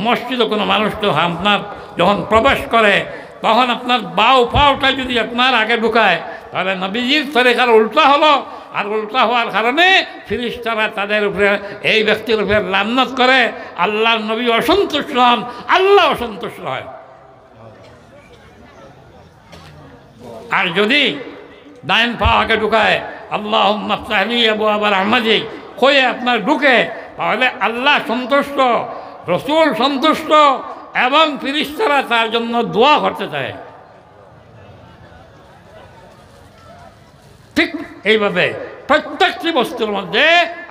মসজিদে কোনো মানুষ তো আপনার যখন প্রবেশ করে তখন আপনার বাউ পাওটা যদি আপনার আগে ঢুকায় তাহলে নবীজির তরিকার উল্টা হলো, আর উল্টা হওয়ার কারণে ফিরিস্তারা তাদের উপরে এই ব্যক্তির উপরে লানত করে, আল্লাহর নবী অসন্তুষ্ট হন, আল্লাহ অসন্তুষ্ট হয়। আর যদি ডাইন পা আগে ঢুকায় আল্লাহুম্মা ফতাহলি আবওয়াবা রাহমাতিক কয়ে আপনার ঢুকে, তাহলে আল্লাহ সন্তুষ্ট, রসুল সন্তুষ্ট এবং ফিরিস্তারা তার জন্য দোয়া করতে চায়। ঠিক এইভাবে প্রত্যেকটি বস্তুর মধ্যে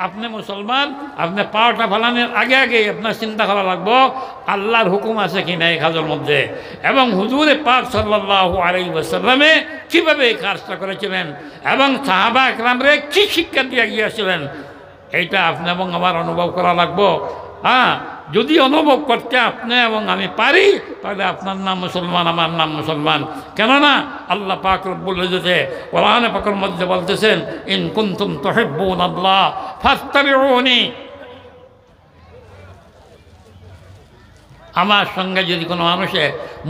আপনি মুসলমান, আপনি পাওয়াটা ফালানোর আগে আগে আপনার চিন্তা করা লাগবো আল্লাহর হুকুম আছে কিনা এই কাজের মধ্যে, এবং হুজুরে পাক সাল্লাল্লাহু আলাইহি ওয়াসাল্লামে কীভাবে এই কাজটা করেছিলেন এবং সাহাবা একরামরে কী শিক্ষা দিয়ে গিয়েছিলেন, এইটা আপনি এবং আমার অনুভব করা লাগবো। হ্যাঁ, যদি অনুভব করতে আপনি এবং আমি পারি তাহলে আপনার নাম মুসলমান, আমার নাম মুসলমান। কেননা আল্লাহ পাক রব্বুল ইজ্জতে কোরআনে পাকের মধ্যে বলতেছেন, ইন কুনতুম তুহিব্বুনাল্লাহ ফাত্তাবিউনি, আমার সঙ্গে যদি কোনো মানুষে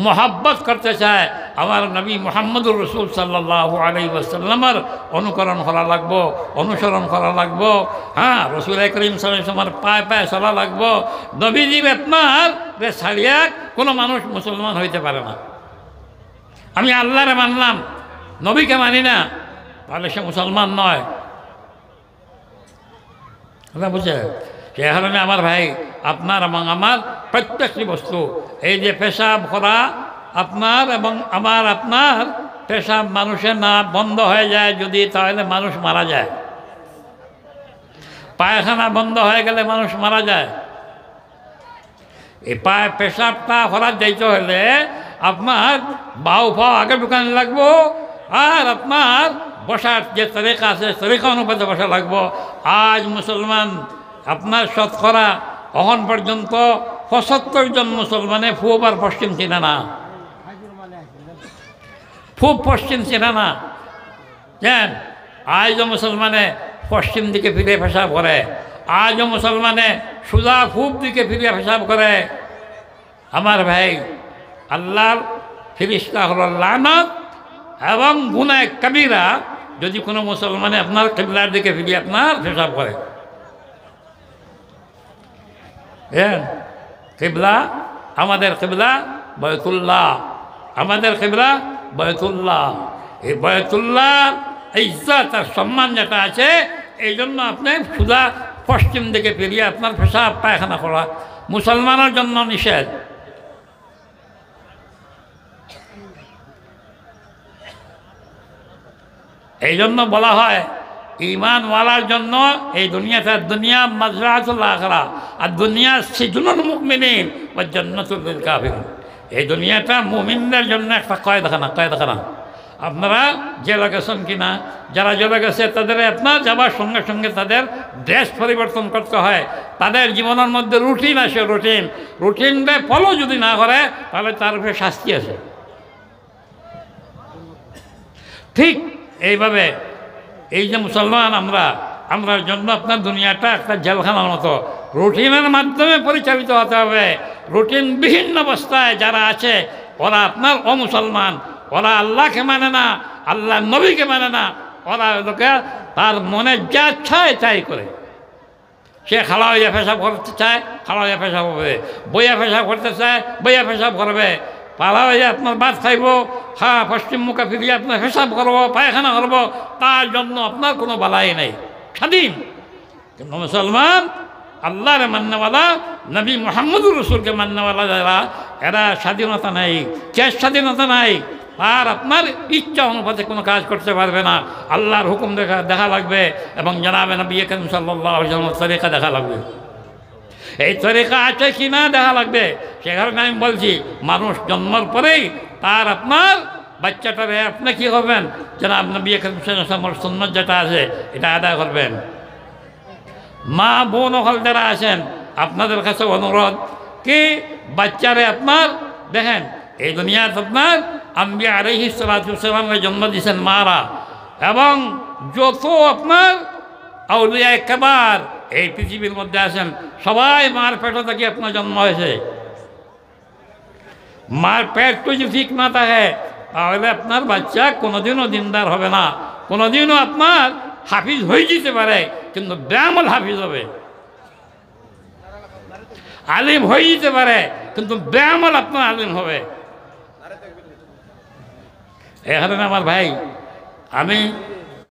মোহাব্বত করতে চায় আমার নবী মুহাম্মদুর রাসূল সাল্লাল্লাহু আলাইহি ওয়াসাল্লামের অনুকরণ করা লাগবো, অনুসরণ করা লাগবো। হ্যাঁ, রাসূল করিম সাল্লাল্লাহু আলাইহি ওয়াসাল্লামের পায়ে পায়ে চলা লাগবো। নবীজির আপনার ছাড়িয়া কোনো মানুষ মুসলমান হইতে পারে না। আমি আল্লাহরে মানলাম, নবীকে মানি না, তাহলে সে মুসলমান নয়। বুঝে সে কারণে আমার ভাই, আপনার এবং আমার প্রত্যেকটি বস্তু, এই যে পেশাব করা আপনার এবং আমার আপনার, পেশাব মানুষের না বন্ধ হয়ে যায় যদি, তাহলে মানুষ মারা যায়। পায়খানা বন্ধ হয়ে গেলে মানুষ মারা যায়। এই পেশাবটা করার যাইতে হলে আপনার বাউ ফাও আগে ঢুকানো লাগবো, আর আপনার বসার যে তরিকা আছে তরিকা অনুপাতে বসা লাগবো। আজ মুসলমান আপনার শতকরা এখন পর্যন্ত ৭৫ জন মুসলমানে পূব আর পশ্চিম চিনে না, পূব পশ্চিম চিনে না। কেন? আজও মুসলমানে পশ্চিম দিকে ফিরে পেশাব করে, আজও মুসলমানে সুজা পূব দিকে ফিরে পেশাব করে। আমার ভাই, আল্লাহর ফিরিস্তা হলো লানত এবং গুনাহ কবিরা যদি কোনো মুসলমানে আপনার কিবলার দিকে ফিরে আপনার পেশাব করে। কিবলা, আমাদের কিবলা বাইতুল্লাহ, আমাদের কিবলা বাইতুল্লাহ। এই বাইতুল্লাহ ইজ্জত আর সম্মান যেটা আছে, এই জন্য আপনি সুদা পশ্চিম দিকে ফিরিয়ে আপনার পেশাব পায়খানা করা মুসলমানের জন্য নিষেধ। এই জন্য বলা হয় ঈমানওয়ালার জন্য এই দুনিয়াটা দুনিয়া মাজরাতুল আখিরা, আর দুনিয়া সিজনুল মুমিনিন ওয়া জান্নাতুল লিল কাফিরিন। এই দুনিয়াটা মুমিনদের জন্য একটা কয়দাখানা, কয়দাখানা। আপনারা জেলে গেছেন কিনা? যারা জেলে গেছে তাদের আপনার যাবার সঙ্গে সঙ্গে তাদের ড্রেস পরিবর্তন করতে হয়, তাদের জীবনের মধ্যে রুটিন আসে, রুটিনটা ফলো যদি না করে তাহলে তার উপরে শাস্তি আছে। ঠিক এইভাবে এই যে মুসলমান আমরা জন্য আপনার দুনিয়াটা একটা জেলখানার মতো, রুটিনের মাধ্যমে পরিচালিত হতে হবে। রুটিনবিহীন অবস্থায় যারা আছে ওরা আপনার অমুসলমান, ওরা আল্লাহকে মানে না, আল্লাহ নবীকে মানে না, ওরা লোকে তার মনে যা চায় তাই করে। সে খালা হইয়া পেশাব করতে চায়, খালা হইয়া পেশাব হবে, বইয়া পেশাব করতে চায়, বইয়া পেশাব করবে, পালা হইয়া আপনার ভাত খাইব, হ্যাঁ পশ্চিম মুখে ফিরিয়ে আপনার পেশাব করবো, পায়খানা করবো, তার জন্য আপনার কোনো বালাই নেই, স্বাধীন। কিন্তু মুসলমান আল্লাহরে মান্যওয়ালা, নবী মুহাম্মদুর রাসূলকে মান্যওয়ালা যারা, এরা স্বাধীনতা নেই, কে স্বাধীনতা নাই, আর আপনার ইচ্ছা অনুপাতে কোনো কাজ করতে পারবে না। আল্লাহর হুকুম দেখা লাগবে এবং জানাবে নবী করিম সাল্লাল্লাহু আলাইহি ওয়াসাল্লামের তরিকা দেখা লাগবে। এই তরিকা আছে কি না দেখা লাগবে। সে কারণে আমি বলছি, মানুষ জন্মের পরেই তার আপনার বাচ্চাটারে আপনি কী করবেন, জানাব নবী করিম সাল্লাল্লাহু আলাইহি ওয়াসাল্লামের সুন্নাত যেটা আছে এটা আদায় করবেন। মা বোন হল যারা আছেন, আপনাদের কাছে অনুরোধ কি বাচ্চারে আপনার দেখেন, এই দুনিয়ার আপনার আম্বিয়া আলাইহিস সালাতু ওয়াস সালামকে জন্ম দিয়েছেন মারা, এবং যত আপনার আউলিয়ায়ে কেবার এই পৃথিবীর মধ্যে আছেন সবাই মার পেট থেকে আপনার জন্ম হয়েছে। মার পেট যদি ঠিক না থাকে তাহলে আপনার বাচ্চা কোনোদিনও দিনদার হবে না, কোনোদিনও আপনার হাফিজ হয়ে যেতে পারে কিন্তু বেআমল হাফিজ হবে। আলিম হয়ে যেতে পারে কিন্তু বেআমল আপনার আলিম হবে। এখানে আমার ভাই, আমি